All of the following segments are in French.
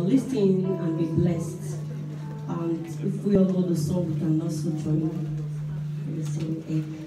listen and be blessed. And if we all know the song, we can also join in the same Amen.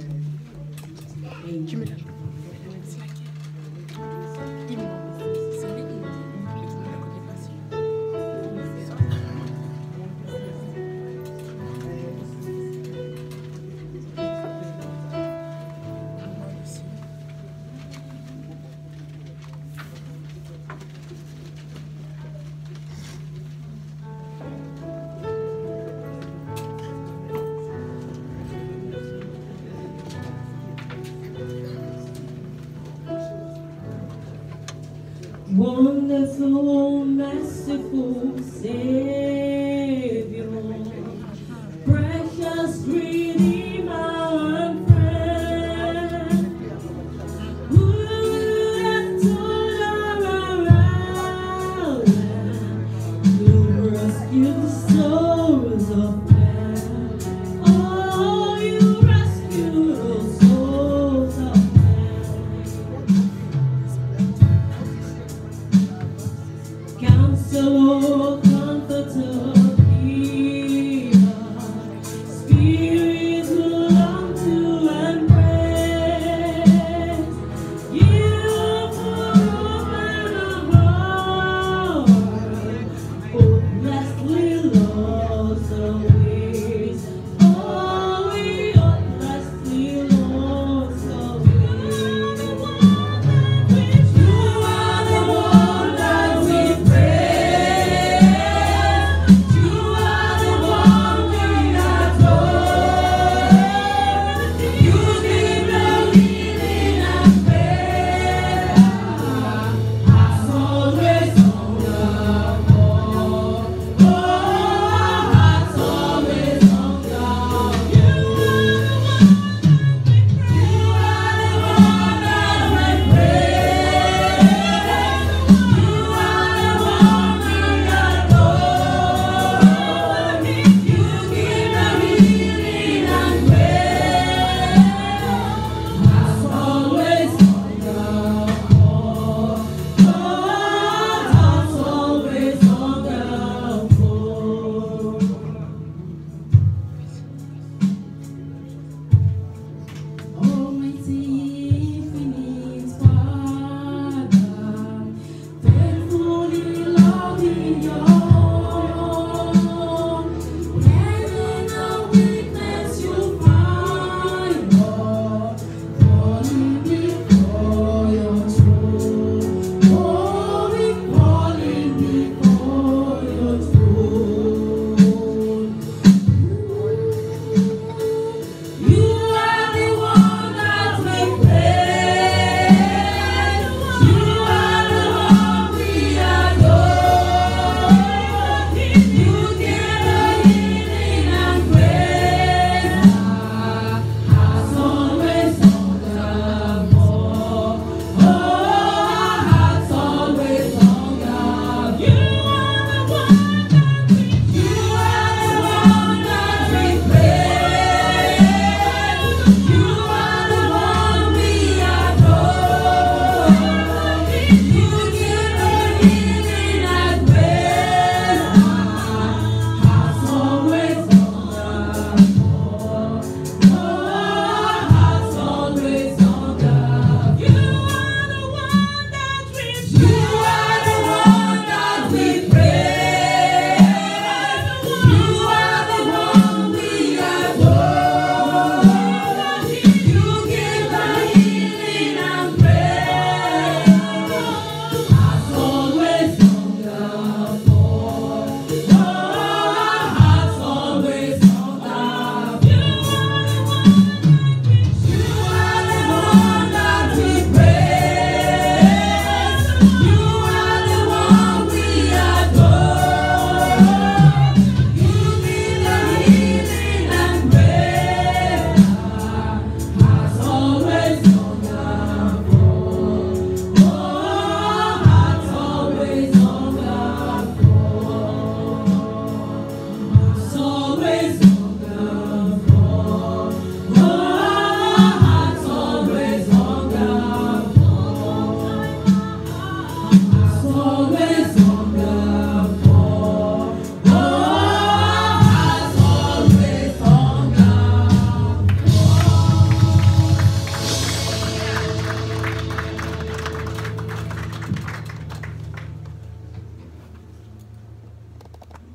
Wonderful, merciful Savior, precious Redeemer and friend, who have told around to rescue the souls of men. Oh, you rescue the souls of Counselor, Comforter, Healer,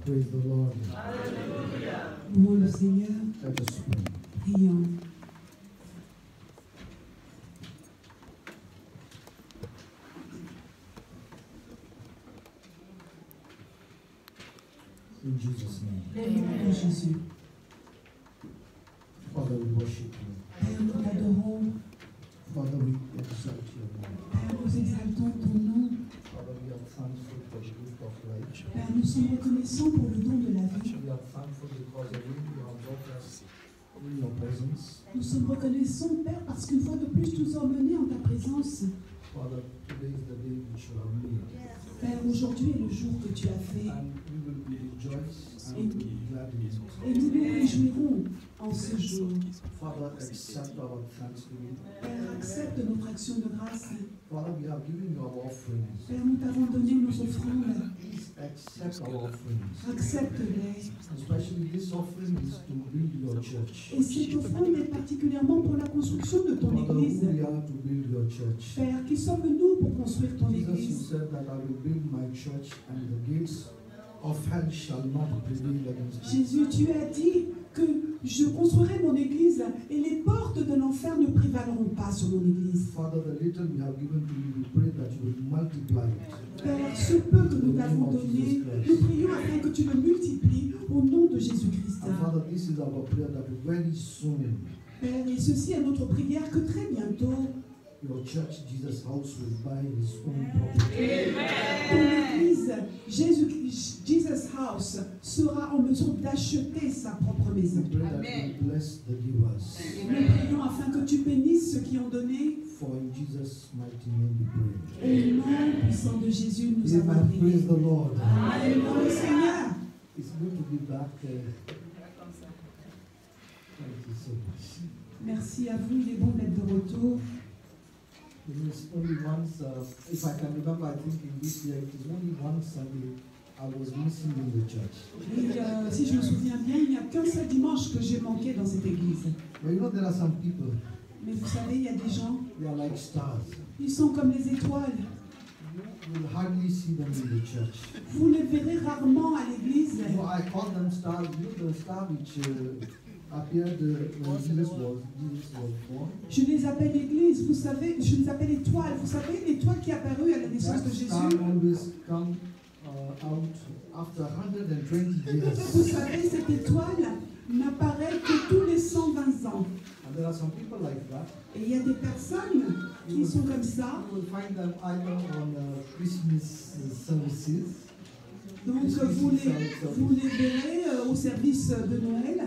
Praise the Lord. Louons le Seigneur. Let us pray. Prions. In Jesus' name. Au nom de Jésus. Father, we worship you. Père, nous t'adorons. Father, we exalt your name. Père, nous exaltons ton nom. Father, we are thankful for the gift of life. Père, nous sommes reconnaissants pour le don de la vie. We are thankful because again you have brought us in your presence. Nous sommes reconnaissants, Père, parce qu'une fois de plus, tu nous as emmenés en ta présence. Father, today is the day which you have made. Père, aujourd'hui est le jour que tu as fait. And we will rejoice and be glad in it. Et nous nous réjouirons en ce jour. Father, accept our thanksgiving. Père, accepte notre action de grâce. Father, we have given you our offerings. Père, nous t'avons donné nos offrandes. Please accept our offerings. Accepte-les. Especially this offering is to build your church. Et cette offrande est particulièrement pour la construction de ton Father, Église. who we are to build your church. Père, qui sommes-nous pour construire ton Jesus, you Église? said that I will build my church and the gates of hell shall not prevail against it. Jésus, tu as dit que je construirai mon Église et les portes de l'enfer ne prévaleront pas sur mon Église. Father, the little we have given to you, we pray that you will multiply it. Père, ce peu que nous t'avons donné, nous prions afin que tu le multiplies au nom de Jésus-Christ. And Father, this is our prayer that very soon Père, et ceci est notre prière que très bientôt, your church, Jesus House, will buy his own property. ton Église, Jesus House, sera en mesure d'acheter sa propre We maison. pray that you bless the givers. Nous prions afin que tu bénisses ceux qui ont donné. For in Jesus' mighty name we pray. Au nom puissant de Jésus, nous avons Amen. prié. Praise the Lord. Alléluia, Seigneur. It's good to be back. Thank you so much. Merci à vous, il est bon d'être de retour. It is only once, if I can remember, I think in this year, it is only one Sunday I was missing in the church. Et si je me souviens bien, il n'y a qu'un seul dimanche que j'ai manqué dans cette église. But you know, there are some people, Mais vous savez, il y a des gens, they are like stars. ils sont comme les étoiles. You will hardly see them in the church. Vous les verrez rarement à l'église. So I call them stars. You know, the star which appeared when Jesus was born. Je les appelle l'église, vous savez, je les appelle étoiles. Vous savez, l'étoile qui est apparue à la naissance That de star Jésus. always come out after 120 Vous years. savez, cette étoile n'apparaît que tous les 120 ans. And there are some people like that. Et il y a des personnes qui sont comme ça. You will find them either on Christmas services. Donc vous les verrez au service de Noël.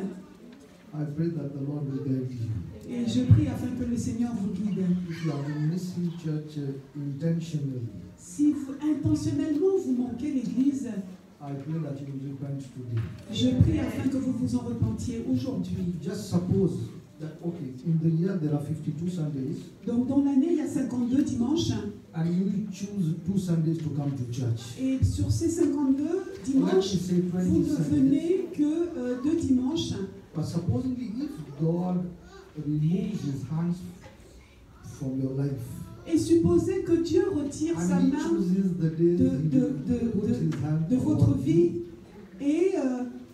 I pray that the Lord will guide you. Et je prie afin que le Seigneur vous guide. If you are missing church intentionally, Si intentionnellement vous manquez l'église, I pray that you will repent today. je prie afin que vous vous en repentiez aujourd'hui. Just suppose that, okay, in the year there are 52 Sundays, Donc dans l'année, il y a 52 dimanches. and you will choose 2 Sundays to come to church. Et sur ces 52 Let me dimanches, say vous 20 ne Sundays. venez que 2 dimanches. But supposedly, if God removes his hands from your life, Et supposez que Dieu retire sa and he main chooses the days he will put his hand de votre upon vie you, et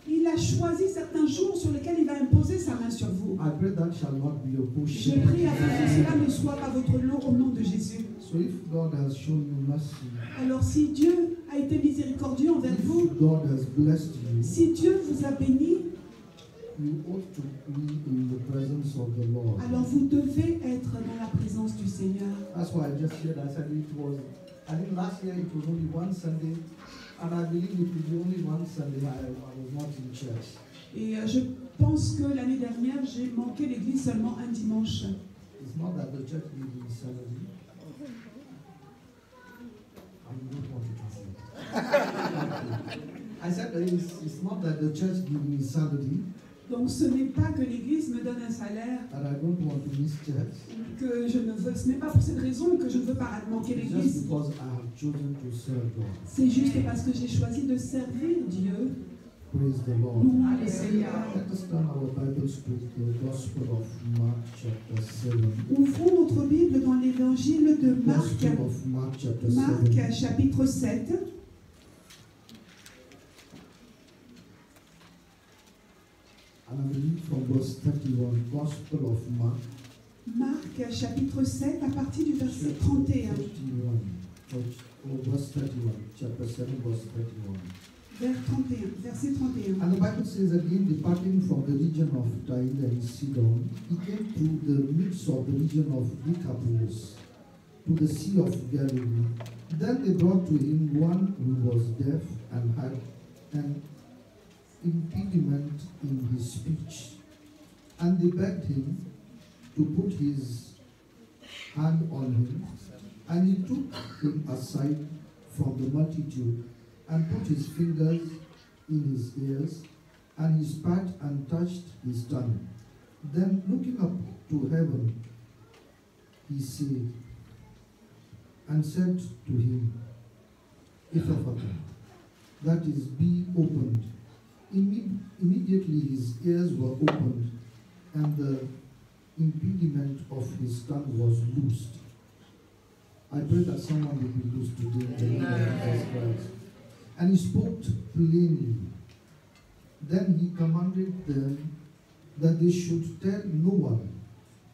il a choisi certains jours sur lesquels il va imposer sa main sur vous. I pray that shall not be your Je portion. prie afin que cela ne soit pas votre lot au nom de Jésus. So if God has shown you mercy, Alors si Dieu a été miséricordieux envers vous, if God has blessed you, si Dieu vous a béni, you ought to be in the presence of the Lord. alors vous devez être dans la présence du Seigneur. That's why I just said, I said it was, I think last year it was only one Sunday, and I believe it will be only one Sunday I was not in church. Et je pense que l'année dernière, j'ai manqué l'église seulement un dimanche. It's not that the church gave me salary. I don't want to translate. I said it's not that the church gave me salary, Donc ce n'est pas que l'église me donne un salaire, and I don't want to miss church. que je ne veux, ce n'est pas pour cette raison que je ne veux pas manquer It's just l'église. because I have chosen to serve God. C'est juste parce que j'ai choisi de servir Dieu. Praise the Lord. Louons le Seigneur. Let us turn our Bibles to the Gospel of Mark chapter 7. Ouvrons notre Bible dans l'évangile de Marc, Gospel of Mark chapter 7. Marc chapitre 7. And I read from verse 31, Gospel of Mark. Marc chapitre 7 à partir du verset 31. 31, verse 31, chapter 7, verse 31. Verset 31. And the Bible says, again, departing from the region of Tyre and Sidon, he came to the midst of the region of Decapolis, to the Sea of Galilee. Then they brought to him one who was deaf and had an impediment in his speech. And they begged him to put his hand on him. And he took him aside from the multitude and put his fingers in his ears, and he spat and touched his tongue. Then looking up to heaven, he said, and said to him, Ephphatha, that is, be opened. Immediately his ears were opened, and the impediment of his tongue was loosed. I pray that someone will be loosed today in the name of Jesus Christ. And he spoke plainly. Then he commanded them that they should tell no one.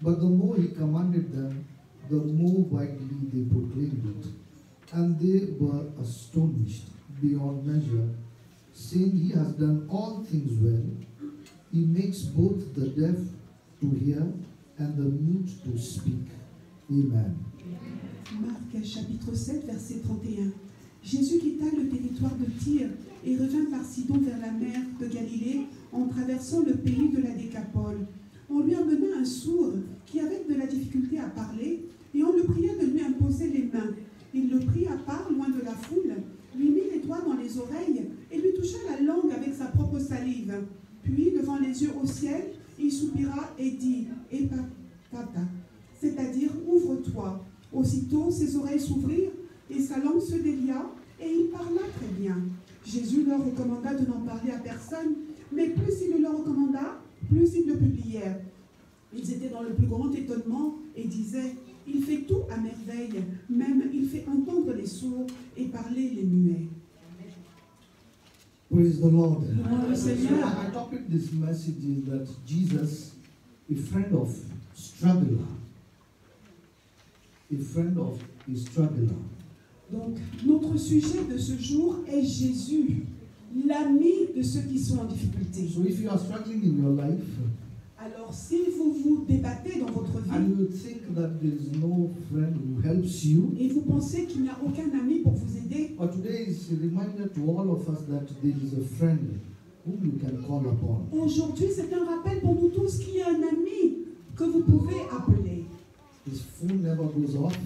But the more he commanded them, the more widely they proclaimed it. And they were astonished beyond measure, saying, He has done all things well. He makes both the deaf to hear and the mute to speak. Amen. Marc chapitre 7, verset 31. Jésus quitta le territoire de Tyr et revint par Sidon vers la mer de Galilée en traversant le pays de la Décapole. On lui amena un sourd qui avait de la difficulté à parler et on le pria de lui imposer les mains. Il le prit à part loin de la foule, lui mit les doigts dans les oreilles et lui toucha la langue avec sa propre salive. Puis, levant les yeux au ciel, il soupira et dit « Ephphatha », c'est-à-dire « Ouvre-toi ». Aussitôt, ses oreilles s'ouvrirent et sa langue se délia, et il parla très bien. Jésus leur recommanda de n'en parler à personne, mais plus il le leur recommanda, plus ils le publièrent. Ils étaient dans le plus grand étonnement et disaient, il fait tout à merveille, même il fait entendre les sourds et parler les muets. Praise the Lord. Louange au Seigneur. My topic this message is that Jesus, a friend of struggler, a friend of a struggler. Donc, notre sujet de ce jour est Jésus, l'ami de ceux qui sont en difficulté. So if you are struggling in your life, Alors, si vous vous débattez dans votre and vie you think that there is no friend who helps you, et vous pensez qu'il n'y a aucun ami pour vous aider, but today is a reminder to all of us that there is a friend whom you can call upon. aujourd'hui, c'est un rappel pour nous tous qu'il y a un ami que vous pouvez appeler. His phone never goes off.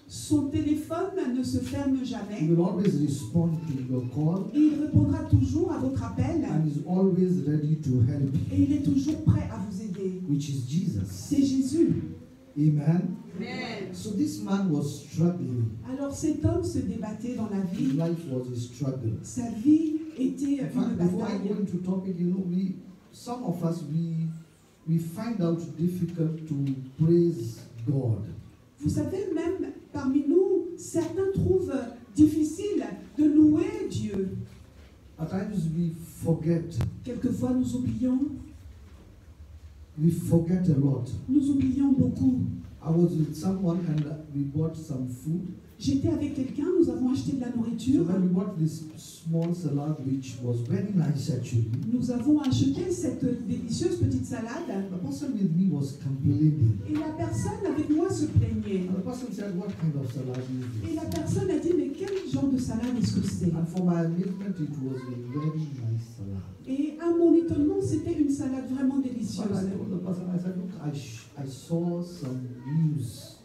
Son téléphone ne se ferme He jamais. will always respond to your call, Et il répondra toujours à votre appel and is always ready to help et you, il est toujours prêt à vous aider. which is Jesus. C'est Jésus. Amen. Amen. So this man was struggling. Alors cet homme se débattait dans la His vie. life was a struggle. Sa vie était In une fact, before I go bataille. into topic, some of us we find out difficult to praise God. Vous savez, même parmi nous, certains trouvent difficile de louer Dieu. At times we forget. Quelquefois, nous oublions A lot. Nous oublions beaucoup. I was with someone and we bought some food. J'étais avec quelqu'un, nous avons acheté de la So nourriture. when we bought this small salad, which was very nice actually, Nous avons acheté cette délicieuse petite salade the person with me was complaining. et la personne avec moi se plaignait. And the person said, "What kind of salad is Et la this?" personne a dit, mais quel genre de salade est-ce que c'est? And for my amazement, it was a very nice salad. Et à mon étonnement, c'était une salade vraiment But délicieuse. I told the person, I said, "Look, I saw some news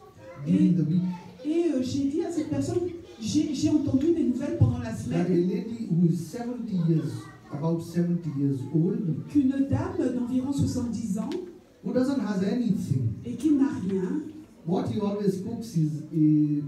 during the week Et j'ai dit à cette personne, j'ai entendu des nouvelles pendant la that a semaine lady who is 70 years, about 70 years old, qu'une dame d'environ 70 ans who doesn't have anything. et qui n'a rien, What he always cooks is in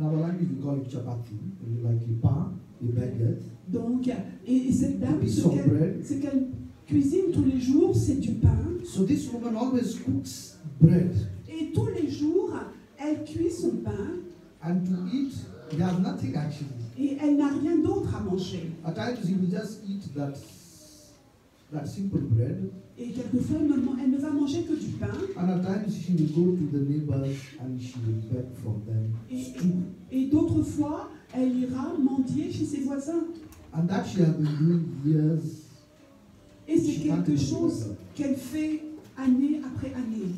our language we call it chapati, like a pain, a baguette. donc, et cette dame, Piece of bread. ce qu'elle cuisine tous les jours, c'est du pain. So this woman always cooks bread, Et tous les jours, elle cuit son pain and to eat, he has nothing actually. et elle n'a rien d'autre à manger. At times he will just eat that that simple bread. Et quelquefois, elle ne va manger que du pain. And at times she will go to the neighbors and she will beg from them stew. Et d'autres fois, elle ira mendier chez ses voisins. And that she has been doing years. Et c'est quelque chose qu'elle fait année après année.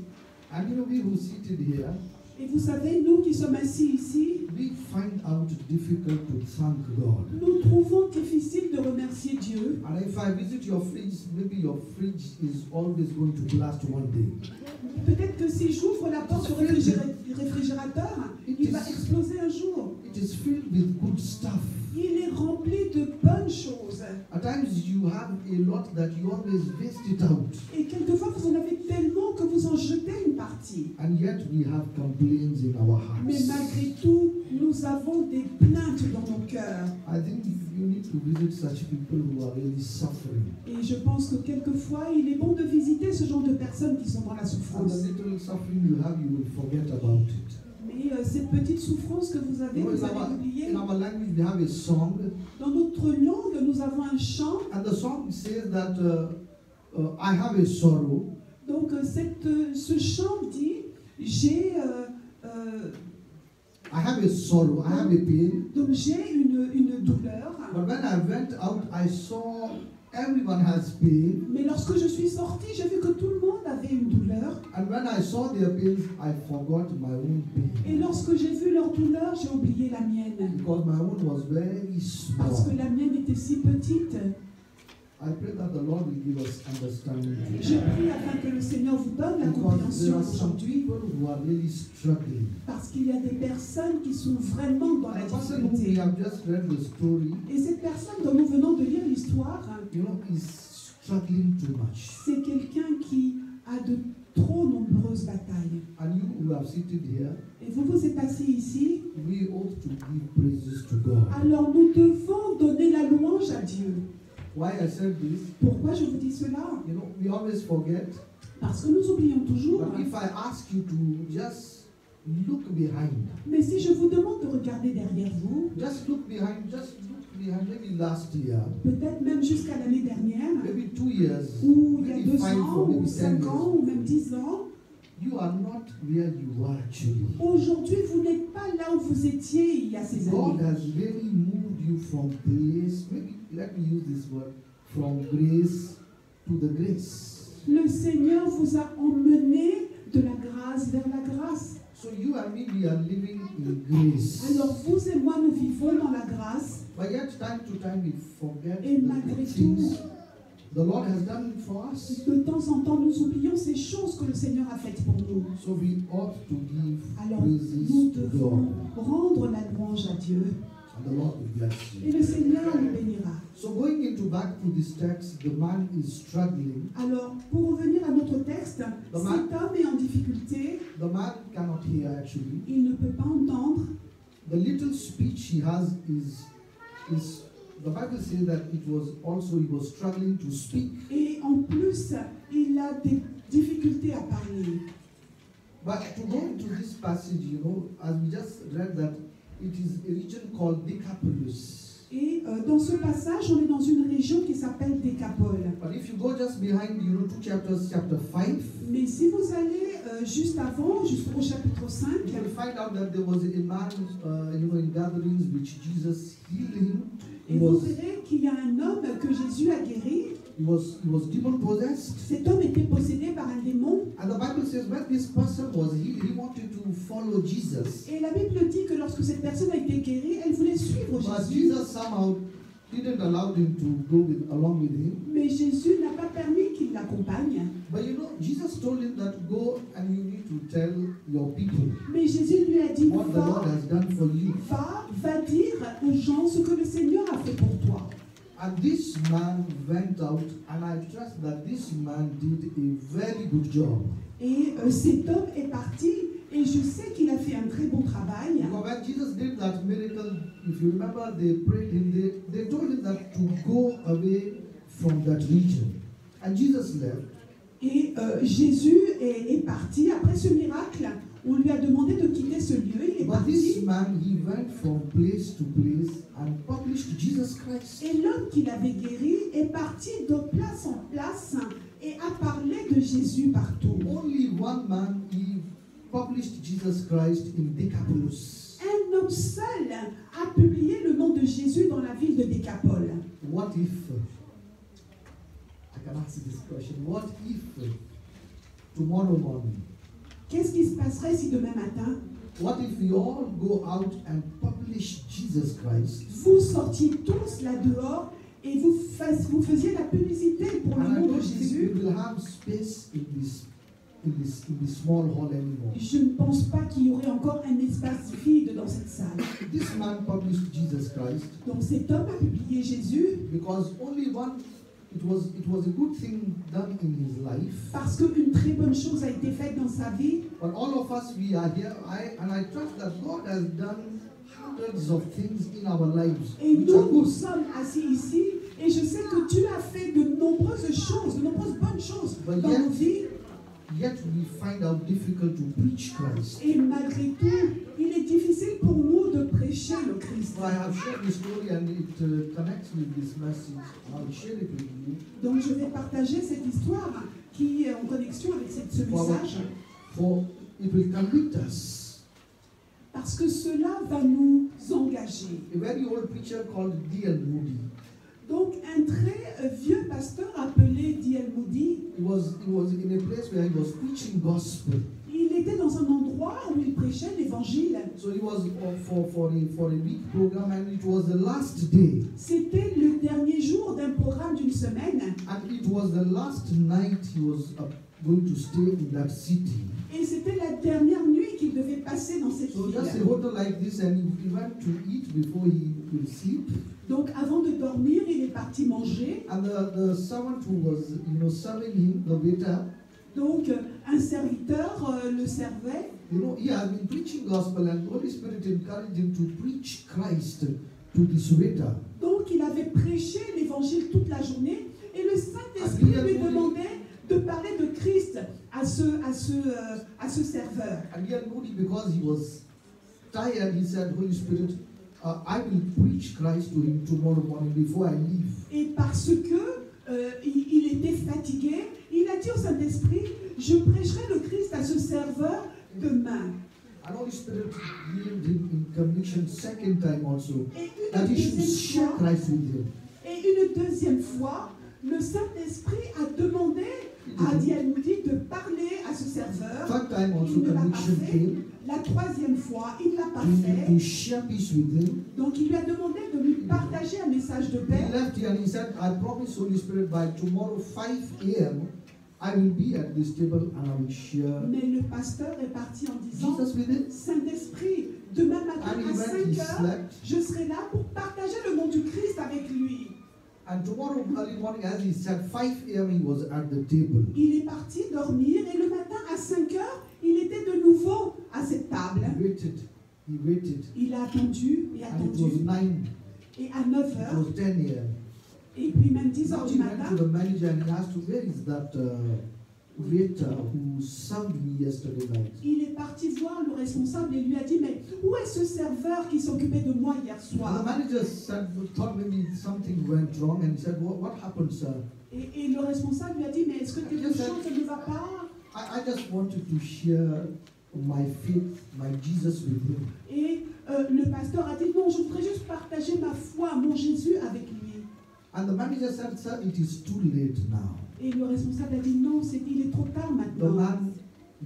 And you know, we who seated here, Et vous savez, nous qui sommes assis ici, we find out difficult to thank God. nous trouvons difficile de remercier Dieu. And if I visit your fridge, maybe your fridge is always going to blast one day. Peut-être que si j'ouvre la porte du réfrigérateur, il va exploser un jour. It is filled with good stuff. Il est rempli de bonnes choses. At times you have a lot that you always waste it out. Et quelquefois, vous en avez tellement que vous en jetez une partie. And yet we have complaints in our Mais hearts. malgré tout, nous avons des plaintes dans nos cœurs. I think you need to visit such people who are really suffering. Et je pense que quelquefois, il est bon de visiter ce genre de personnes qui sont dans la And souffrance. the little suffering you have, you will forget about it. Mais cette petite souffrance que vous avez, You know, vous allez oublier. in our language, we have a song, Dans notre langue, nous avons un chant. and the song says that I have a sorrow, Donc ce chant dit, j'ai I have a sorrow, I have a pain. donc j'ai une douleur. But when I went out, I saw everyone has pain. Mais lorsque je suis sortie, j'ai vu que tout le monde avait une douleur. And when I saw their pains, I forgot my own Et pain. lorsque j'ai vu leur douleur, j'ai oublié la mienne. Because my own was very Parce que small. la mienne était si petite. I pray that the Lord will give us understanding. Je prie afin que le Seigneur vous donne la Because there compréhension are some aujourd'hui. people who are really struggling. Parce qu'il y a des personnes qui sont vraiment dans la The person who we difficulté. have just read the story, Et cette personne dont nous venons de lire l'histoire, you know, is struggling too much. c'est quelqu'un qui a de trop nombreuses batailles. And you who have seated here, Et vous vous êtes assis ici, we ought to give praises to God. alors nous devons donner la louange à Dieu. Why I said this, Pourquoi je vous dis cela? you know, we always forget. Parce que nous oublions toujours. But if I ask you to just look behind, Mais si je vous demande de regarder derrière vous, just look behind, maybe last year, peut-être même jusqu'à l'année dernière, maybe 2 years, ou il y a maybe 2 5 ans, or ou maybe 10 5 ans, years, ou même 10 ans, you are not where you are actually. aujourd'hui vous n'êtes pas là où vous étiez il y a ces God années. has really moved you from grace, maybe let me use this word, from grace to the grace. Le Seigneur vous a emmené de la grâce vers la grâce. So you and me, we are living in grace. Alors vous et moi, nous vivons dans la grâce. But yet, time to time, we forget Et the malgré things tout, the Lord has done for us. de temps en temps, nous oublions ces choses que le Seigneur a faites pour nous. So we ought to give Alors praises nous to devons God. rendre la louange à Dieu. And the Lord will bless Et you. le Seigneur nous bénira. So going into back to this text, the man is struggling. Alors, pour revenir à notre texte, cet man- homme est en difficulté. The man cannot hear actually. Il ne peut pas entendre. The little speech he has is the Bible says that he was struggling to speak. Et en plus, il a des difficultés à parler. But to go into this passage, you know, as we just read that it is a region called Decapolis. Et dans ce passage, on est dans une région qui s'appelle Décapole. But if you go just behind, you know, 2 chapters, chapter 5, Mais si vous allez juste avant, jusqu'au chapitre 5, you will find out that there was a man, you know, in gatherings which Jesus healed him. et vous verrez qu'il y a un homme que Jésus a guéri. He was demon possessed. Cet homme était possédé par un démon. And the Bible says when this person was healed, he wanted to follow Jesus. Et la Bible dit que lorsque cette personne a été guérie, elle voulait suivre But Jésus. Jesus somehow didn't allow him to go along with him. Mais Jésus n'a pas permis qu'il l'accompagne. But you know, Jesus told him that go and you need to tell your people Mais Jésus lui a dit, what the Lord va, has done for you. va dire aux gens ce que le Seigneur a fait pour toi. And this man went out, and I trust that this man did a very good job. Et cet homme est parti, et je sais qu'il a fait un très bon travail. Because when Jesus did that miracle, if you remember, they prayed him, they told him that to go away from that region. And Jesus left. Et Jésus est parti. Après ce miracle, On lui a demandé de quitter ce lieu. Il est But this parti. man, he went from place to place and published Jesus Christ. Et l'homme qui l'avait guéri est parti de place en place et a parlé de Jésus partout. Only one man, he published Jesus Christ in Decapolis. Un homme seul a publié le nom de Jésus dans la ville de Décapole. What if, I can ask this question, what if tomorrow morning, Qu'est-ce qui se passerait si demain matin, what if we all go out and publish Jesus Christ? vous sortiez tous là dehors et vous faisiez la publicité pour le And I nom de don't think Jésus? we will have space in this small hall anymore. Je ne pense pas qu'il y aurait encore un espace vide dans cette salle. This man published Jesus Christ Donc cet homme a publié Jésus because only one, it was a good thing done in his life. parce qu'une très bonne chose a été faite dans sa vie. But all of us, we are here, I trust that God has done hundreds of things in our lives, Et which are nous, nous good. sommes assis ici et je sais que Dieu a fait de nombreuses choses, de nombreuses bonnes choses dans nos vies. Yet we find out difficult to preach Christ. Et malgré tout, il est difficile pour nous de prêcher le Christ. So I have shared this story and it connects with this message. I'll share it with you. Donc je vais partager cette histoire qui est en connexion avec ce message For it will convict us. parce que cela va nous engager. A very old preacher called D.L. Moody. Donc un très vieux pasteur appelé D.L. Moody, He was in a place where he was preaching gospel. il était dans un endroit où il prêchait l'évangile. So he was for a week program and it was the last day. C'était le dernier jour d'un programme d'une semaine And it was the last night he was going to stay in that city. et c'était la dernière nuit qu'il devait passer dans cette So just a ville. hotel like this and he went to eat before he will sleep. Donc avant de dormir, il est parti manger. And the servant who was serving him, the waiter, Donc un serviteur le servait. he has been preaching gospel and Holy Spirit encouraged him to preach Christ to this waiter. Donc il avait prêché l'évangile toute la journée et le Saint-Esprit lui demandait de parler de Christ à ce serveur. And here Moody, because he was tired, he said, Holy Spirit, I will preach Christ to him tomorrow morning before I leave. Et parce que il était fatigué, il a dit au Saint-Esprit, je prêcherai le Christ à ce serveur demain. And Holy Spirit gave him in conviction second time also Et that une he should share deuxième fois, Christ with him. et une deuxième fois, le Saint-Esprit a demandé à D.L. Moody de parler à ce serveur. Third time also Il ne l'a pas conviction fait. came La troisième fois, il ne l'a pas to fait. share peace with him. Donc il lui a demandé de lui partager un message de He paix. left here and he said, I promise Holy Spirit by tomorrow 5 a.m. I will be at this table and I will share Mais le pasteur est parti en disant, Jesus with him. Saint-Esprit, demain matin And he à went, 5 he heures, slept. je serai là pour partager le nom du Christ avec lui. And tomorrow early morning, as he said, 5 a.m. he was at the table. Il est parti dormir et le matin à 5 heures, il était de nouveau à cette table. He waited. Il a attendu et And it was attendu. 9, Et à 9 it heures, was 10 a.m. et puis même 10 Now heures he du went to matin, the manager and he asked him, where is that waiter who served me yesterday night? il est parti voir le responsable et lui a dit, mais où est ce serveur qui s'occupait de moi hier And the soir? manager said, thought maybe something went wrong and he said, what happened, sir? Et le responsable lui a dit, mais est-ce que quelque chose ne va pas? I just wanted to share my faith, my Jesus with him. Et le pasteur a dit, non, je voudrais juste partager ma foi, mon Jésus avec lui. And the manager said, sir, it is too late now. Et le responsable a dit, non, il est trop tard The maintenant. man,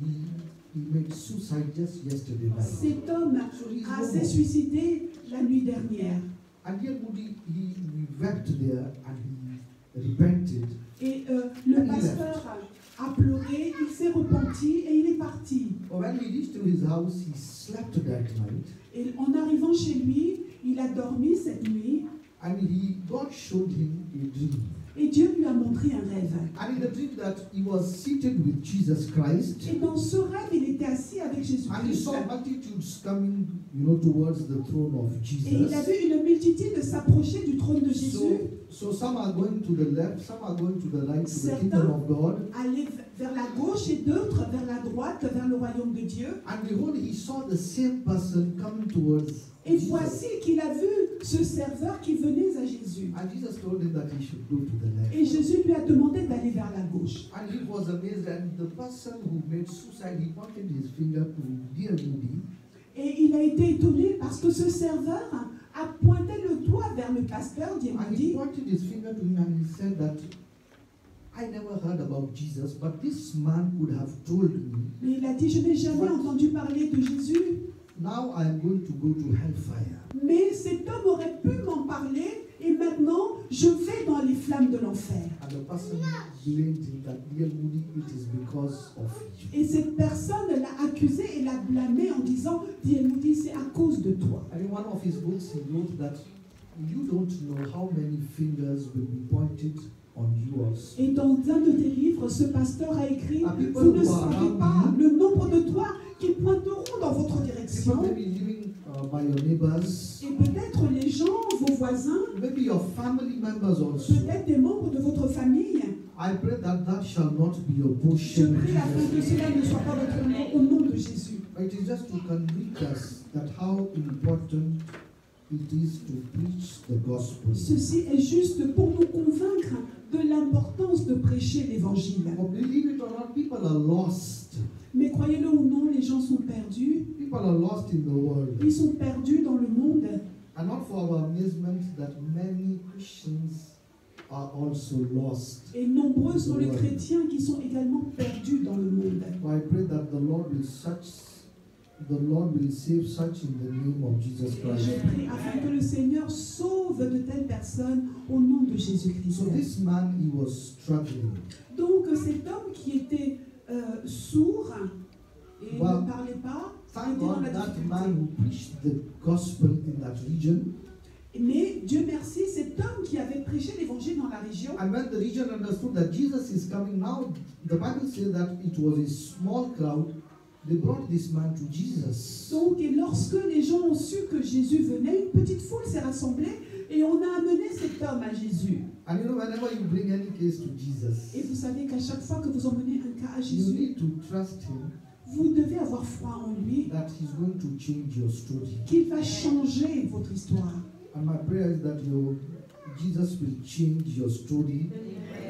he made suicide just yesterday night. Cet homme So he's s'est no more. suicidé la nuit dernière. And yet Moody, he wept there and he repented. Et le pasteur a pleuré, il s'est repenti et il est parti. But when he reached to his house, he slept that night. Et en arrivant chez lui, il a dormi cette nuit. And God showed him a dream. Et Dieu lui a montré un rêve. And in the dream that he was seated with Jesus Christ. Et dans ce rêve, il était assis avec And he Jésus-Christ. saw multitudes coming, towards the throne of Jesus. Et il a vu une multitude s'approcher du trône de Jésus, So some are going to the left, some are going to the right, to the Certains kingdom of God. aller vers la gauche et d'autres vers la droite, vers le royaume de Dieu. And behold, he saw the same person coming towards Et Jesus. voici qu'il a vu ce serveur qui venait à Jésus. And Jesus told him that he should go to the left. Et Jésus lui a demandé d'aller vers la gauche. And he was amazed, and the person who made suicide, he pointed his finger to dear Moody. Et il a été étonné parce que ce serveur a pointé le doigt vers le pasteur And he Diemudi. pointed his finger to him and he said that, I never heard about Jesus, but this man could have told me, Mais il a dit, je n'ai jamais entendu parler de Jésus, now I am going to go to hellfire. mais cet homme aurait pu m'en parler et maintenant je vais dans les flammes de l'enfer. And the person blamed him that, dear Moody, it is because of you. Et cette personne l'a accusé et l'a blâmé en disant, Diemudi, c'est à cause de toi. And in one of his books, he wrote that you don't know how many fingers will be pointed on yours. Et dans un de tes livres, ce pasteur a écrit, Ah, people vous ne who are savez around pas you, le nombre de doigts qui pointeront dans votre people direction. maybe living by your neighbors, Et peut-être les gens, vos voisins, maybe your family members also. peut-être des membres de votre famille. I pray that that shall not be your Je portion. prie afin que cela ne soit pas votre nom au nom de Jésus. It is just to convict us that how important it is to preach the gospel. Ceci est juste pour nous convaincre de l'importance de prêcher l'évangile. For believe it or not, people are lost. Mais croyez-le ou non, les gens sont perdus. People are lost in the world. Ils sont perdus dans le monde. And not for our amazement that many Christians are also lost. Et nombreux sont les chrétiens qui sont également perdus dans le monde. So I pray that the Lord will save such in the name of Jesus Et Christ. je prie afin que le Seigneur sauve de telles personnes au nom de Jésus-Christ. So this man, he was struggling. Donc cet homme qui était sourd et Wow. ne parlait pas, Thank était dans God la that difficulté. man who preached the gospel in that region. Mais Dieu merci, cet homme qui avait prêché l'évangile dans la région, And when the region understood that Jesus is coming now, the Bible says that it was a small crowd. They brought this man to Jesus. donc, et lorsque les gens ont su que Jésus venait, une petite foule s'est rassemblée et on a amené cet homme à Jésus. And whenever you bring any case to Jesus, Et vous savez qu'à chaque fois que vous emmenez un cas à you Jésus, need to trust him vous devez avoir foi en lui, that he's going to change your story. qu'il va changer votre histoire. And my prayer is that Jesus will change your story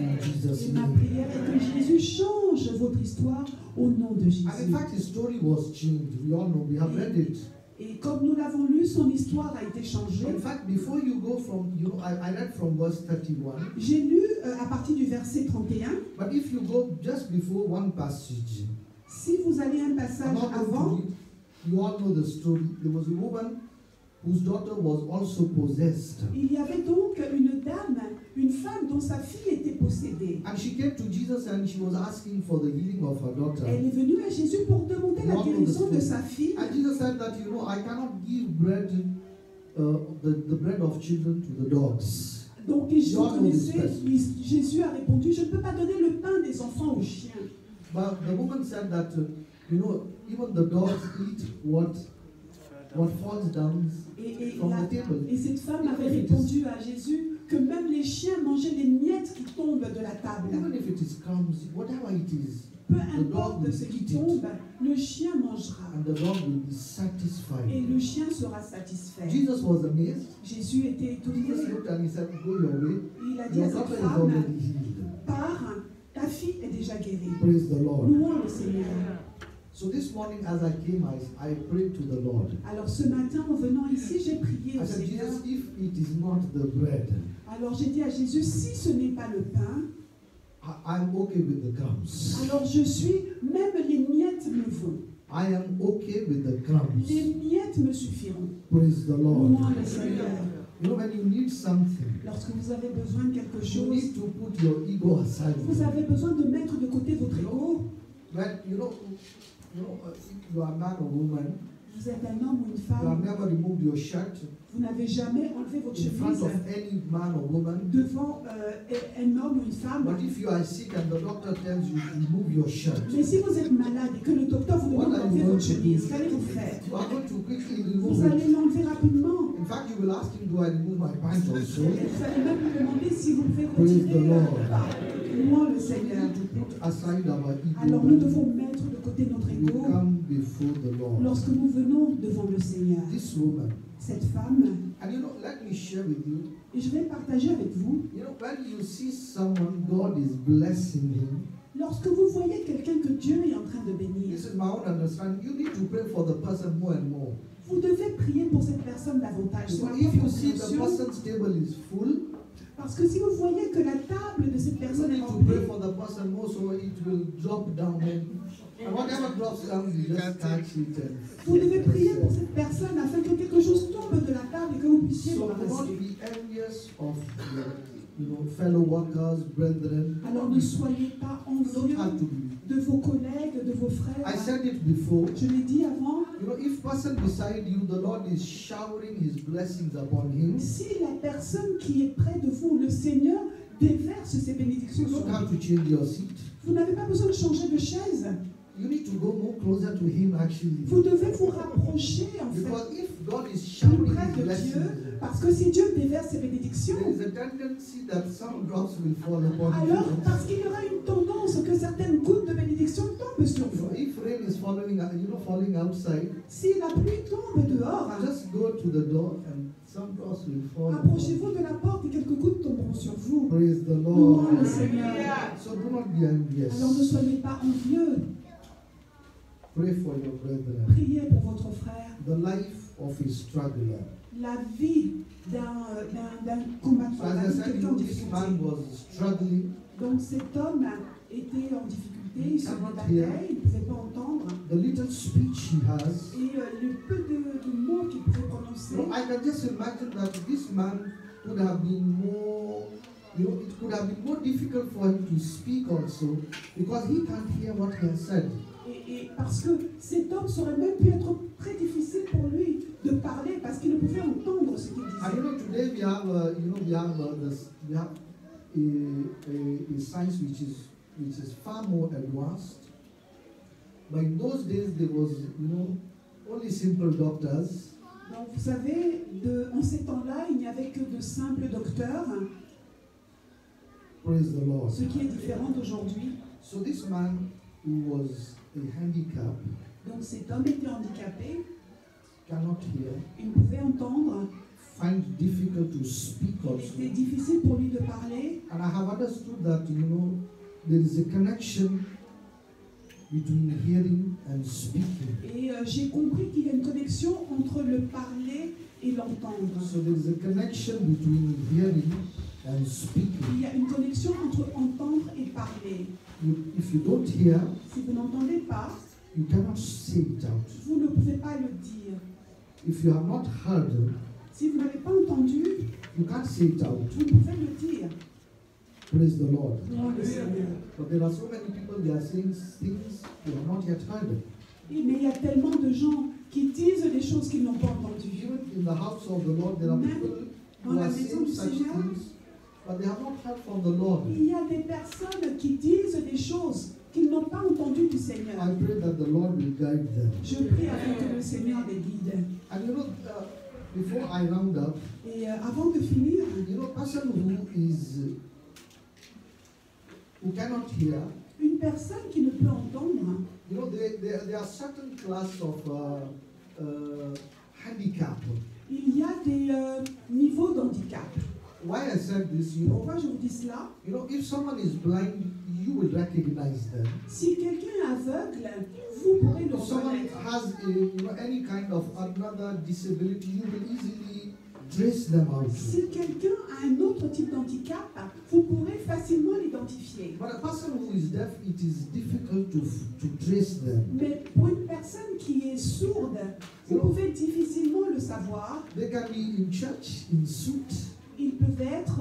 in Jesus' Et ma name. prière est que Jésus change votre histoire au nom de And in Jésus. fact, his story was changed. We all know, we have read it. Et comme nous l'avons lu, son histoire a été changée. In fact, before you go from, I read from verse 31. J'ai lu à partir du verset 31. But if you go just before one passage, Si vous allez un I'm passage not going to avant, read. You all know the story. There was a woman whose daughter was also possessed. il y avait donc une dame, une femme dont sa fille était possédée. And she came to Jesus and she was asking for the healing of her daughter. Elle est venue à Jésus pour demander la guérison de sa fille. And Jesus said that, I cannot give bread, the bread of children to the dogs. Donc Jésus a répondu, je ne peux pas donner le pain des enfants aux chiens. But the woman said that, even the dogs eat what falls down from the table. Et cette femme avait répondu à Jésus que même les chiens mangeaient les miettes qui tombent de la table. Even if it is crumbs, whatever it is, Peu importe ce qui tombe, le chien mangera. and the dog will be Et satisfied. le chien sera satisfait. Jesus was amazed. Jésus était étonné. Jesus looked and he said, go your way. Il a dit Your à cette daughter is femme, already healed. pars, ta fille est déjà guérie. Praise the Lord. Louons le Seigneur. So this morning as I came, I prayed to the Lord. Alors ce matin, en venant ici, j'ai prié I au said, Seigneur. Jesus, if it is not the bread, Alors j'ai dit à Jésus, si ce n'est pas le pain, I'm okay with the crumbs. alors je suis, même les miettes me vont. I am okay with the crumbs. Les miettes me suffiront. Praise the Lord. Louons le Seigneur. When you need something, Lorsque vous avez besoin de quelque you chose, need to put your ego aside. vous avez besoin de mettre de côté votre ego. When you are a man or woman, Vous êtes un homme ou une You have femme, never removed your shirt vous n'avez jamais enlevé votre in front chemise of any man or woman. devant un homme ou une femme. But if you are sick and the doctor tells you to remove your shirt, Mais si vous êtes malade et que le docteur vous demande d'enlever votre chemise, qu'allez-vous faire? you are going to quickly Vous remove allez it. l'enlever rapidement. In fact, you will ask him, do I remove my pants also? Vous allez même lui demander si vous pouvez Praise the retirer Lord. moi le We Seigneur. need to put aside our Alors nous ego. devons mettre de côté notre We ego come before the Lord. lorsque nous venons devant le Seigneur. This woman, Cette femme, and let me share with you, et je vais partager avec vous, when you see someone, God is blessing him. lorsque vous voyez quelqu'un que Dieu est en train de bénir, This is my own understanding. You need to pray for the person more and more. vous devez prier pour cette personne davantage. C'est So ma if you propre see the compréhension. person's table is full, Parce que si vous voyez que la table de cette you personne est need to pray remplie, for the person more so it will drop down. And whatever drops down, you just catch it. vous devez prier pour cette personne afin que quelque chose tombe de la table et que vous puissiez So vous do not ramasser. be envious of your fellow workers, brethren. Alors ne soyez pas You don't envieux have to be. de vos collègues, de vos frères. I said it before. Je l'ai dit avant, If person beside you, the Lord is showering His blessings upon him. si la personne qui est près de vous, le Seigneur, déverse ses bénédictions You sur don't vous, have to change your seat. vous n'avez pas besoin de changer de chaise. You need to go more closer to Him actually. Vous devez vous rapprocher en fait Because if God is plus showering près His de blessings, Dieu, parce que si Dieu déverse ses bénédictions, there is a tendency that some drops will fall upon alors you. parce qu'il y aura une tendance que certaines gouttes de bénédiction tombent sur vous. If rain is falling outside, Si la pluie tombe dehors, just go to the door and some drops will fall upon you. approchez-vous de la porte et quelques gouttes tomberont sur vous. Praise the Louons Lord. le Seigneur. So do not be envious. Alors ne soyez pas envieux. Pray for your brethren. Priez pour votre frère. The life of a struggler. La vie d'un combattant, So as I de said, quelqu'un en this difficulté. man was struggling. Donc cet homme était en difficulté, il se Cannot débattait, hear. il ne pouvait pas entendre. The little speech he has. Et le peu de mots qu'il pouvait prononcer, I can just imagine that this man would have been more, it could have been more difficult for him to speak also because he can't hear what he has said. et parce que cet homme serait même pu être très difficile pour lui de parler parce qu'il ne pouvait entendre ce qu'il And disait. today we have, a science which is far more advanced. But in those days there was, only simple doctors. Donc vous savez, en ces temps-là, il n'y avait que de simples docteurs, Praise the Lord. ce qui est différent d'aujourd'hui. So this man who was a handicap Donc cet homme était handicapé, cannot hear, il ne pouvait entendre, find it difficult to speak il also. était difficile pour lui de parler. And I have understood that, there is a connection between hearing and speaking. Et j'ai compris qu'il y a une connexion entre le parler et l'entendre. So there is a connection between hearing and speaking. Il y a une connexion entre entendre et parler. If you don't hear, Si vous n'entendez pas, you cannot say it out. vous ne pouvez pas le dire. If you have not heard, Si vous n'avez pas entendu, you can't say it out. vous pouvez le dire. Praise the Lord. Louons le Seigneur. But there are so many people, they are saying things they have not yet heard. Mais il y a tellement de gens qui disent des choses qu'ils n'ont pas entendues. Even in the house of the Lord, there are Même people dans who la are maison saying du such Seigneur, things, but they have not heard from the Lord. il y a des personnes qui disent des choses qu'ils n'ont pas entendues du Seigneur. I pray that the Lord will guide them. Je prie afin que le Seigneur les guide. And before I round up, Et avant de finir, person who cannot hear, une personne qui ne peut entendre, there are certain class of handicap. il y a des niveaux d'handicap. Why I said this, Pourquoi je vous dis cela? if someone is blind, you will recognize them. Si quelqu'un est aveugle, vous pourrez le If someone reconnaître. has any kind of another disability, you will easily trace them out. Si quelqu'un a un autre type d'handicap, vous pourrez facilement l'identifier. But a person who is deaf, it is difficult to trace them. Mais pour une personne qui est sourde, vous pouvez difficilement le savoir. They can be in church in suit, Ils peuvent être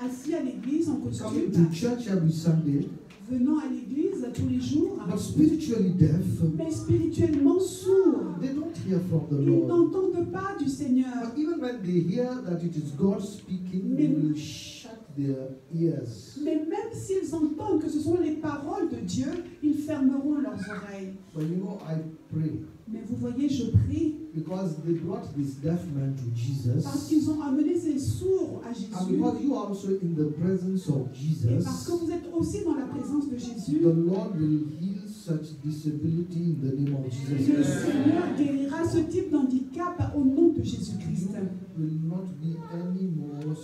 assis à l'église en coming costume. to church every Sunday, venant à l'église tous les jours, but spiritually deaf. mais spirituellement sourds. They don't hear from the Ils Lord. n'entendent pas du Seigneur. But even when they hear that it is God speaking, they will shut their ears. Mais même s'ils entendent que ce sont les paroles de Dieu, ils fermeront leurs oreilles. But you know, I pray Mais vous voyez, je prie because they brought this deaf man to parce Jesus. qu'ils ont amené ces sourds à And Jésus. because you are also in the presence of Et parce que Jesus, vous êtes aussi dans la présence de Jésus, the Lord will heal such disability in the name of Jesus le Christ. Seigneur guérira ce type d'handicap au nom de Jésus-Christ. You will not be any more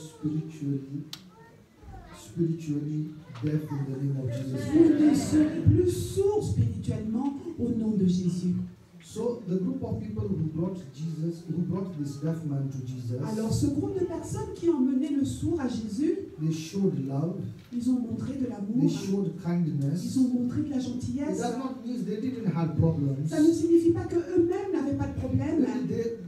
spiritually deaf in the name of Jesus Vous Christ. ne serez plus sourds spirituellement au nom de Jésus. So the group of people who brought this deaf man to Jesus, Alors ce groupe de personnes qui ont mené le sourd à Jésus, they showed love, ils ont montré de they l'amour, showed kindness. ils ont montré de la It gentillesse. does not mean they didn't have problems. Ça ne signifie pas qu'eux-mêmes n'avaient pas de problème.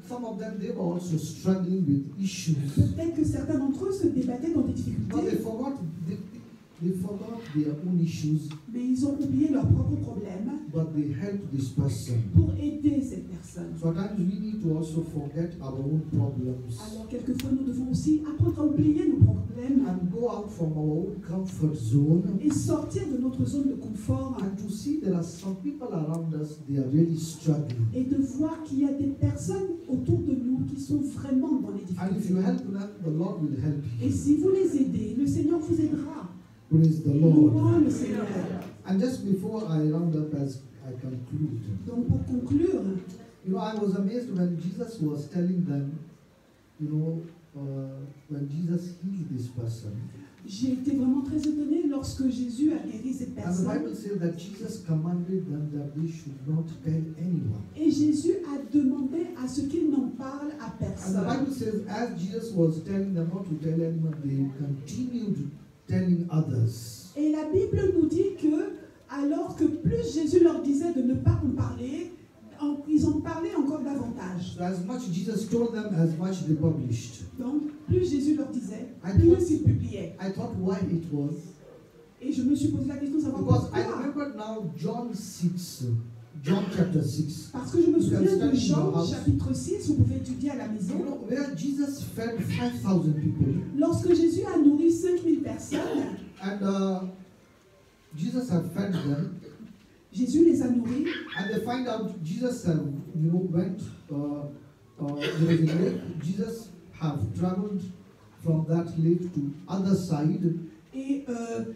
Some of them, they were also struggling with issues. Peut-être que certains d'entre eux se débattaient dans des But they difficultés, forgot their own issues, mais ils ont oublié leurs propres problèmes but they helped this person. pour aider cette personne. So at times we need to also forget our own problems Alors quelquefois nous devons aussi apprendre à oublier nos problèmes and go out from our own comfort zone et sortir de notre zone de confort and to see there are some people around us, they are really struggling. et de voir qu'il y a des personnes autour de nous qui sont vraiment dans les And if you difficultés. help them, the Lord will help Et you. si vous les aidez, le Seigneur vous aidera. Praise the Lord. Louons le Seigneur. And just before I round up as I conclude, Donc pour conclure, you know, I was amazed when Jesus was telling them, when Jesus healed this person. j'ai été vraiment très étonnée lorsque Jésus a guéri cette And the personne. Bible says that Jesus commanded them that they should not tell anyone. Et Jésus a demandé à ce qu'il n'en parle à And the personne. Bible says, as Jesus was telling them not to tell anyone, they continued telling others. Et la Bible nous dit que, alors que plus Jésus leur disait de ne pas en parler, ils en parlaient encore davantage. So as much Jesus told them, as much they published. Donc, plus Jésus leur disait, I plus thought- ils publiaient. I thought why it was. Et je me suis posé la question de savoir Because I pourquoi. remember now John chapter 6. Parce que je me You can souviens de study in Jean your house. chapitre 6, vous pouvez étudier à la You maison. know, where Jesus fed 5,000 people. Lorsque Jésus a nourri 5000 personnes, And Jesus had fed them. Jésus les a nourris. And they find out Jesus went, there is a lake. Jesus have traveled from that lake to other side. Et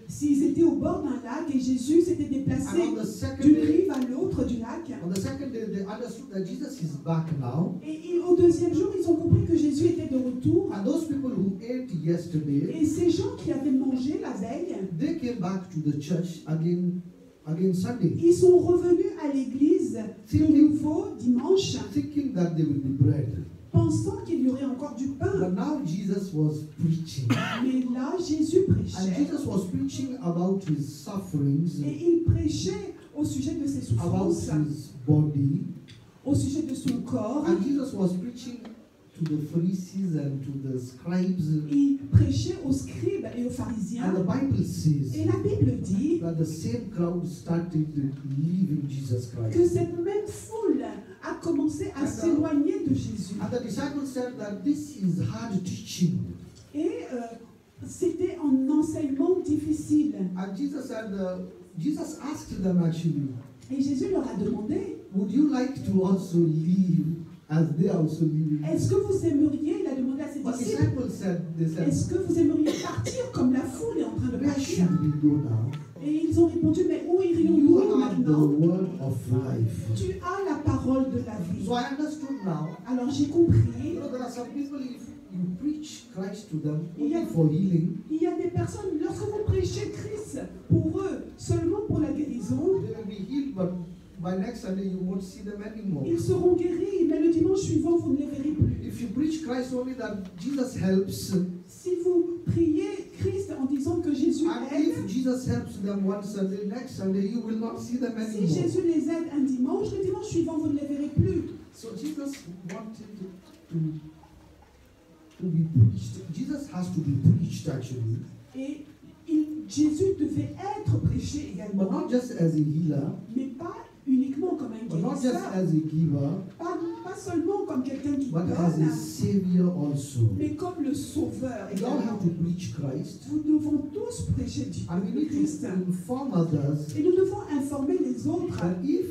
s'ils étaient au bord d'un lac et Jésus s'était déplacé And on the second d'une day, rive à l'autre du lac. they understood that Jesus is back now. Et au deuxième jour, ils ont compris que Jésus était de retour. And those people who ate yesterday, Et ces gens qui avaient mangé la veille, they came back to the church again Sunday, ils sont revenus à l'église de nouveau dimanche, thinking that there will be bread. pensant qu'il y aurait encore du pain. But now Jesus was preaching. Mais là, Jésus And prêchait. Jesus was preaching about his sufferings, Et il prêchait au sujet de ses about souffrances, his body. au sujet de son corps. And Jesus was preaching to the Pharisees and to the scribes. Il prêchait aux scribes et aux And pharisiens. the Bible says Et la Bible dit that the same crowd started leaving Jesus que Christ. cette même foule a commencé à s'éloigner de Jésus. And the disciples said that this is hard teaching. Et c'était un enseignement difficile. And Jesus said, Jesus asked them actually, Et Jésus leur a demandé, would you like to also leave as they are also leaving? est-ce que vous aimeriez, il a demandé à ses But disciples, disciples said, they said, est-ce que vous aimeriez partir comme la foule est en train de where partir? should we go now? Et ils ont répondu, mais où You irions-nous have the maintenant? word of life. Tu as la parole de la vie. So I understood now. Alors j'ai compris, You know, there are some people, if you preach Christ to them Yeah. only for healing, il y a des personnes, lorsque vous prêchez Christ pour eux, seulement pour la guérison, they will be healed, but by next Sunday you won't see them anymore. ils seront guéris, mais le dimanche suivant, vous ne les verrez plus. If you preach Christ only that Jesus helps, Si vous priez Christ en disant que Jésus and aide, if Jesus helps them one Sunday, next Sunday you will not see them si anymore. Jésus les aide un dimanche, le dimanche suivant, vous ne les verrez plus. So Jesus wanted to be preached. Jesus has to be preached actually. Et Jésus devait être prêché but également, not just as a healer, mais pas uniquement comme un but not just guérisseur, as a giver, pas seulement comme quelqu'un qui but as a donne, savior also. mais comme le sauveur We all également. have to preach Christ, Nous devons tous prêcher and we need Christ. to inform others Et nous devons informer les autres that if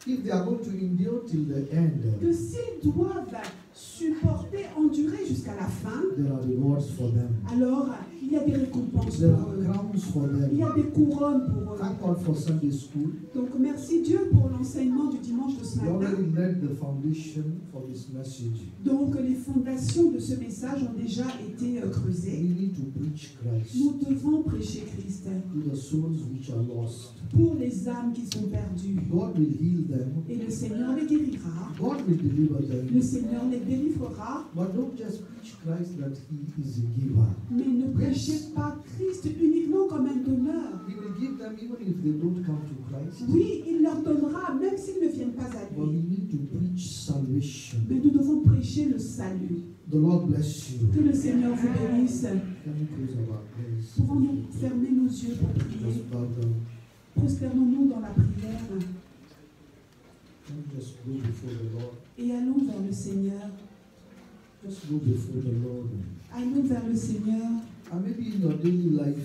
they are going to endure till the end, que s'ils doivent supporter, endurer jusqu'à la fin, there are rewards for them. alors il y a des récompenses There pour are eux. crowns for Il y them. a des couronnes pour eux. Thank God for Sunday school. Donc merci Dieu pour l'enseignement du dimanche de ce We matin. already laid the foundation for this message. Donc les fondations de ce message ont déjà été We creusées. need to preach Christ Nous devons prêcher Christ to the souls which are lost. pour les âmes qui sont perdues. God will heal them. Et le Seigneur les guérira. God will deliver Le them. Seigneur les délivrera. But don't just preach Christ that He is a giver. Mais ne prêchez pas Christ uniquement comme un donneur. He will give them even if they don't come to Christ. Oui, il leur donnera, même s'ils ne viennent pas à But we lui. need to preach salvation. Mais nous devons prêcher le salut. The Lord bless you. Que le Seigneur vous bénisse. Can we close our eyes? Pouvons-nous fermer nos yeux pour prier? Just bow down. Prosternons-nous dans la prière Can we just go before the Lord? et allons vers le Seigneur. Just go before the Lord. Allons vers le Seigneur. And maybe in your daily life,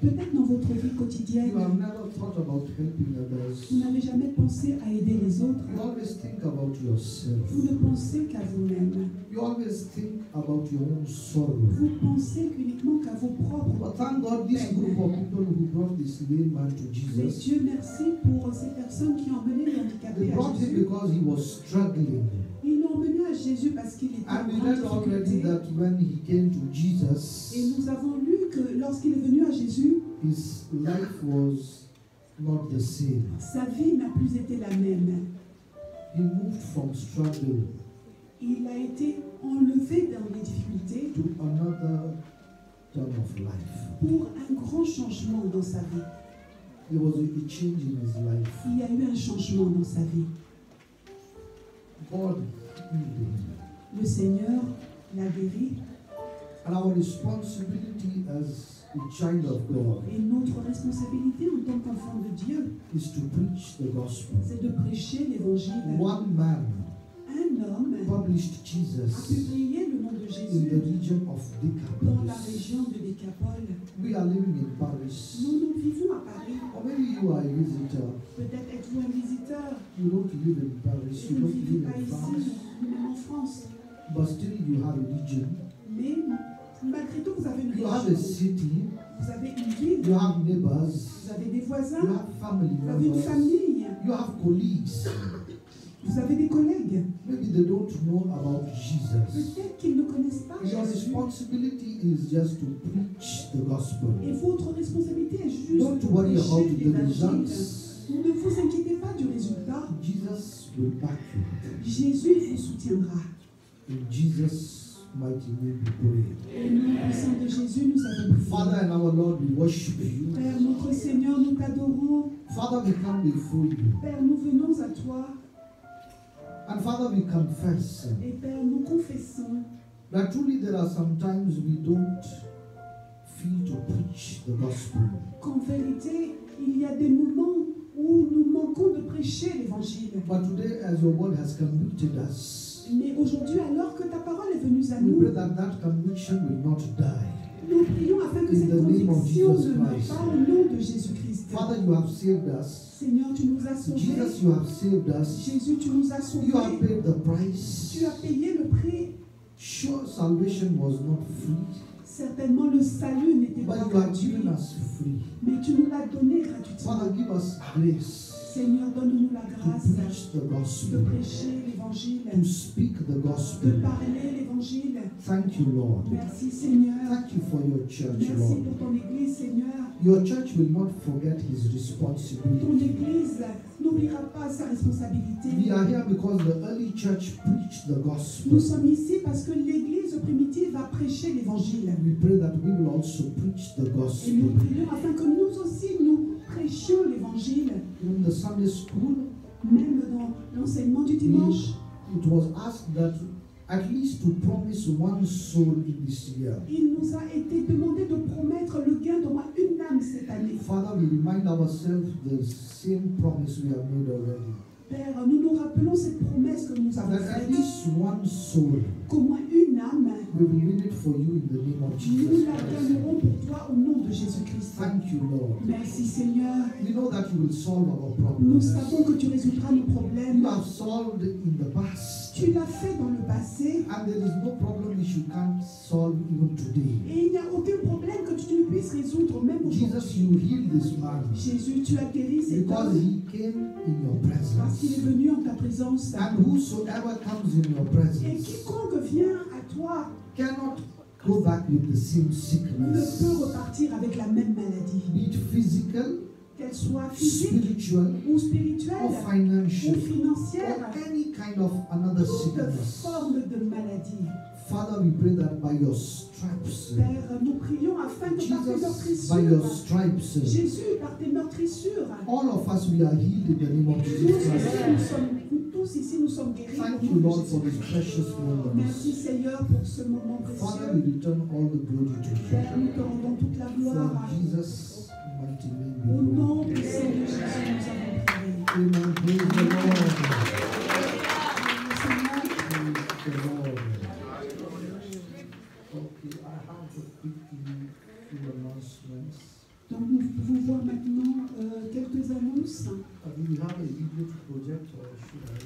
Peut-être dans votre vie you quotidienne, have never thought about helping others. vous n'avez jamais pensé à aider les autres. You always think about yourself. Vous ne pensez qu'à vous-même. You always think about your own sorrow. Vous pensez uniquement qu'à vos propres. But thank God, this group of people who brought this lame man to Mais Jesus, Dieu merci pour ces personnes qui ont emmené les they handicapés à brought him Jésus. because he was struggling. Ils l'ont emmené à Jésus parce qu'il était en And we grande read already difficulté. that when he came to Et Jesus, nous avons lu que lorsqu'il est venu à Jésus, his life was not the same. sa vie n'a plus été la même. He moved from struggle Il a été enlevé dans les difficultés to another turn of life. pour un grand changement dans sa vie. There was a change in his life. Il y a eu un changement dans sa vie. God healed him. Le Seigneur l'a guéri And our responsibility as a child of God et notre responsabilité en tant qu'enfant de Dieu, is to preach the gospel. c'est de prêcher l'évangile. One man Un homme published a Jesus publié le nom de in the Jésus region of dans la Decapolis. région de Décapole. We are living in Paris. Nous vivons à Paris. Or maybe you are a visitor. Peut-être êtes-vous un visiteur You don't live in Paris. et You vous ne don't vivez live pas in ici, France. ni même en France. But still you have a region. Mais malgré tout, vous avez une You have a région, city. vous avez une ville, You have neighbors. vous avez des You voisins, have family vous avez une members. famille, You have colleagues. vous avez des collègues. Maybe they don't know about Jesus. Peut-être qu'ils ne connaissent pas Your Jésus. responsibility is just to preach the gospel. Et votre responsabilité est juste Don't de worry about prêcher the l'évangile. results. Ne vous inquiétez pas du résultat. Jesus will back you. Jésus vous soutiendra. In Jesus' mighty name we pray. Au nom puissant de Jésus, nous avons Father prié. and our Lord, we worship you. Père, notre Seigneur, nous t'adorons. Father, we come before you. Père, nous venons à toi. And Father, we confess Et Père, nous confessons that truly there are some times we don't feel to preach the gospel. qu'en vérité, il y a des moments où nous manquons de prêcher l'évangile. But today, as your word has convicted us, Mais aujourd'hui, alors que ta parole est venue à we nous, pray that that conviction will not die. nous prions afin que In cette the name of conviction Jesus ne meure Christ. pas au nom de Jésus-Christ. Father, you have saved us. Seigneur, tu nous as sauvés. Jesus, you have saved us. Jésus, tu nous as You have sauvés. paid the price. Tu as payé le prix. Sure, salvation was not free, Certainement, le salut n'était but pas you have gratuit, given us free. mais tu nous l'as donné gratuitement. Father, give us grace Seigneur, donne-nous la to grâce preach the de gospel, prêcher l'évangile, to speak the de gospel. parler l'évangile. Thank you, Lord. Merci, Seigneur. Thank you for your church, Merci Lord. pour ton Église, Seigneur. Your church will not forget his Ton responsibility. Église n'oubliera pas sa responsabilité. We are here because the early church preached the gospel. Nous sommes ici parce que l'Église primitive a prêché l'évangile. We pray that we will also preach the Et nous gospel. prions afin que nous aussi nous prêchions l'évangile. In the Sunday school, Même dans l'enseignement du dimanche, it was asked that at least to promise one soul in this year. Il nous a été demandé de promettre le gain d'au moins une âme cette année. Father, we remind ourselves the same promise we have made already. Père, nous nous rappelons cette promesse que nous avons That at faite, least one soul, qu'au moins une âme, we will win it for you in the name of nous Jesus la Christ. gagnerons pour toi au nom de Jésus-Christ. Thank you, Lord. Merci Seigneur. We know that you will solve our Nous problems. savons que tu résoudras nos You problèmes. have solved in the past. Tu l'as fait dans le passé And there is no problem which you can't solve even today. et il n'y a aucun problème que tu ne puisses résoudre même Jesus, aujourd'hui. you healed this man Jésus, tu as guéri cet because homme he came in your parce qu'il est presence. venu en ta présence. And whosoever comes in your Et presence quiconque vient à toi cannot go back with the same ne sickness, peut repartir avec la même maladie, be it physical, qu'elle soit physique spiritual, ou or spirituelle ou financial, financière, or any kind of another toute sickness. forme de maladie. Father, we pray that by your stripes, Père, nous prions afin que par tes Jesus, by your meurtrissures, stripes, Jésus, par tes meurtrissures, all of us, we are healed in the name of nous Jesus Christ. ici nous sommes guéris. Thank au you, nom de Lord, for Jésus. these precious Merci moments. Seigneur pour ce moment Father, précieux. we return all the glory to Père, you. nous te rendons toute la For gloire. Jesus' mighty name Au we pray. nom puissant de Jésus, nous avons prié. Amen. Praise the Lord. Seigneur, Praise the Lord. Okay, I have to quickly few announcements. donc nous pouvons voir maintenant quelques annonces. Do we have a video project or should I?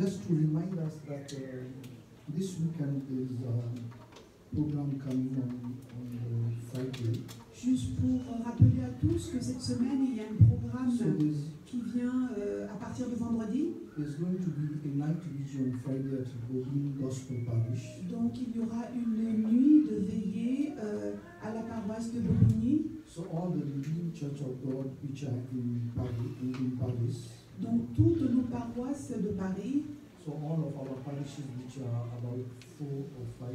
just to remind us that this weekend there is a program coming on Friday. Juste pour rappeler à tous que cette semaine, il y a un programme So qui vient à partir de vendredi. there's going to be a night vigil on Friday at Bobin Gospel Parish. Donc il y aura une nuit de veillée à la paroisse de Bobigny. So all the Redeemed Church of God which are in Paris, Donc toutes nos paroisses de Paris, so all of our parishes which are about 4 or 5,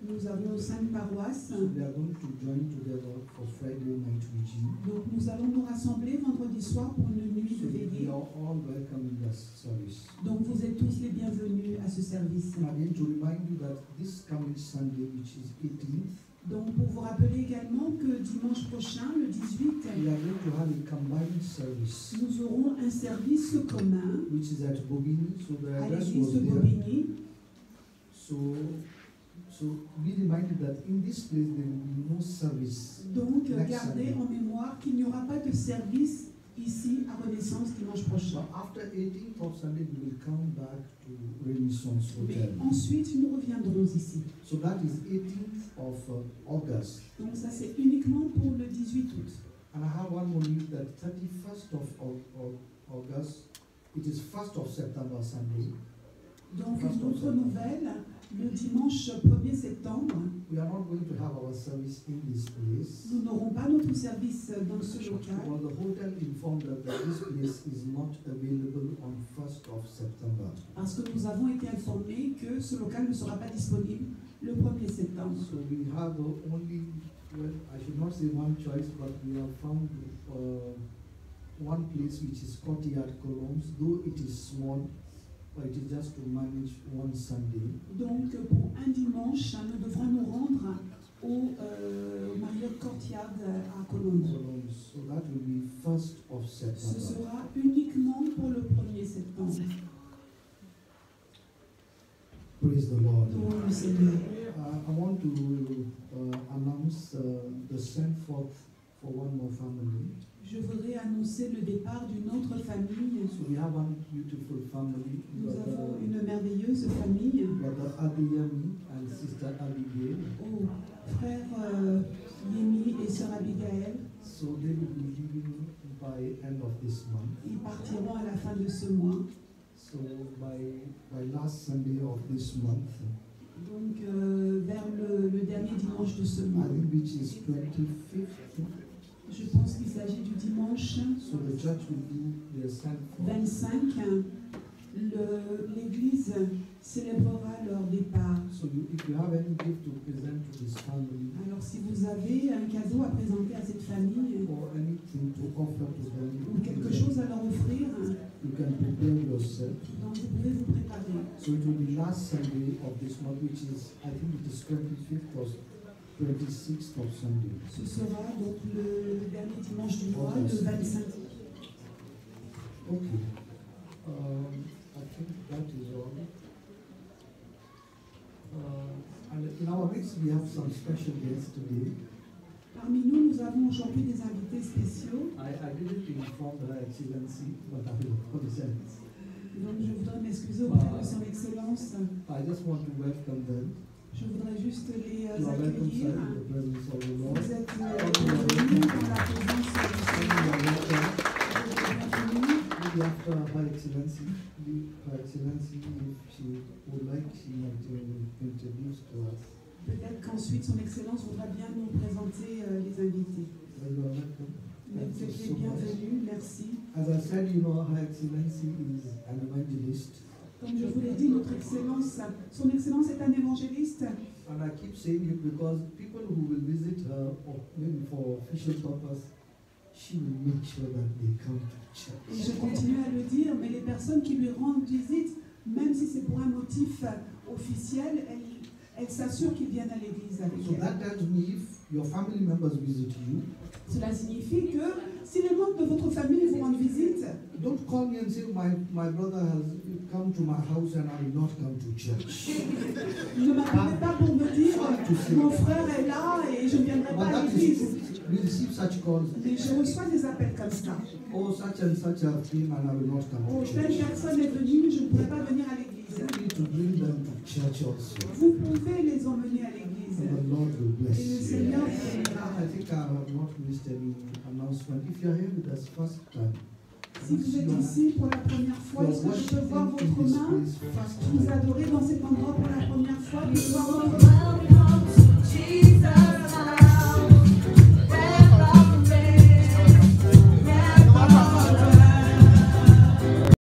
nous avons 5 paroisses. so they are going to join together for Friday night vigil. Donc nous allons nous rassembler vendredi soir pour une nuit So de we veillée. are all welcome in this service. Donc vous êtes tous les bienvenus à ce service. And again to remind you that this coming Sunday, which is 18th, Donc pour vous rappeler également que dimanche prochain, le 18, we are going to have a combined service, nous aurons un service commun which is at Bobigny. So the à address l'église was de there. Bobigny. So be reminded that in this place there will be no service. Donc Next gardez Sunday. en mémoire qu'il n'y aura pas de service ici à Renaissance dimanche So prochain. after 18th of Sunday, we will come back to Renaissance Mais Hotel. ensuite, nous reviendrons ici. So that is 18th of August. Donc ça, c'est uniquement pour le 18 août. And I have one more news that 31st of August, it is 1st of September Sunday. Donc First une of autre September. nouvelle, le dimanche 1er septembre, We are not going to have our service in this place. nous n'aurons pas notre service dans ce local. Well, the hotel informed us that this place is not available on 1st of September. Parce que nous avons été informés que ce local ne sera pas disponible le 1er septembre. So we have only, well, I should not say one choice, but we have found one place which is Courtyard Columns, though it is small, but it is just to manage one Sunday. Donc pour un dimanche, nous devrons nous rendre au Marriott Courtyard à Colombes. So that will be 1st of Ce September. sera uniquement pour le 1er septembre. Praise the Lord. Louons le Seigneur. I want to announce the send forth for one more family. Je voudrais annoncer le départ d'une autre famille. So we have one beautiful family, Nous avons une merveilleuse famille. Brother Adiyami and Sister Abigail. Oh, frère Yemi et sœur Abigail, So they will be leaving by end of this month. ils partiront à la fin de ce mois. So by last Sunday of this month, Donc vers le dernier dimanche de ce mois. I think which is 25th. Je pense qu'il s'agit du dimanche So the church will do their send forth. 25. L'Église célébrera leur départ. So if you have any gift to present to this family Alors si vous avez un cadeau à présenter à cette famille or anything to offer to them, ou quelque chose à leur offrir, you can prepare yourself. donc vous pouvez vous préparer. So it will be last Sunday of this month, which is, I think it is 25th or 26th of Sunday. Ce sera donc le dernier dimanche du mois, le 25. Okay. I think that is all. And in our midst, we have some special guests today. Parmi nous, nous avons aujourd'hui des invités spéciaux. I didn't inform Her Excellency, but I will apologize. Donc je voudrais m'excuser auprès de son Excellence. I just want to welcome them. Je voudrais juste les You are welcome, accueillir. sir, in the presence of the Lord. Vous êtes bienvenus dans la présence du You Seigneur. are welcome. Vous êtes bienvenus. Maybe after Her Excellency, if she would like, she might introduce to us. Peut-être qu'ensuite son Excellence voudra bien nous présenter les invités. You are welcome. Mais vous êtes les bienvenus, merci. As I said, you know, Her Excellency is an evangelist. Comme je vous l'ai dit, notre Excellence, son Excellence est un évangéliste. And I keep saying it because people who will visit her, or maybe for official purpose, she will make sure that they come to Et church. je continue à le dire, mais les personnes qui lui rendent visite, même si c'est pour un motif officiel, elles s'assurent qu'ils viennent à l'église avec So elle. that tells me if your family members visit you, Cela signifie que si les membres de votre famille vous rendent visite, don't call me and say, my brother has come to my house and I will not come to church. ne m'appelez pas pour me dire mon frère est là et je ne viendrai pas But à that l'église. is, we receive such calls. Mais je reçois des appels comme ça. Oh, such and such have came and I will not come Oh, to telle church. personne est venue, je ne pourrais pas venir à l'église. church also. Vous pouvez les emmener à l'église. And the Lord will Et bless le you. Seigneur vous bénira. I think I have not missed any announcement. If you are here with us first time, Si vous êtes ici pour la première fois, est-ce que je peux voir votre main? Vous adorez dans cet endroit pour la première fois, puis voir votre main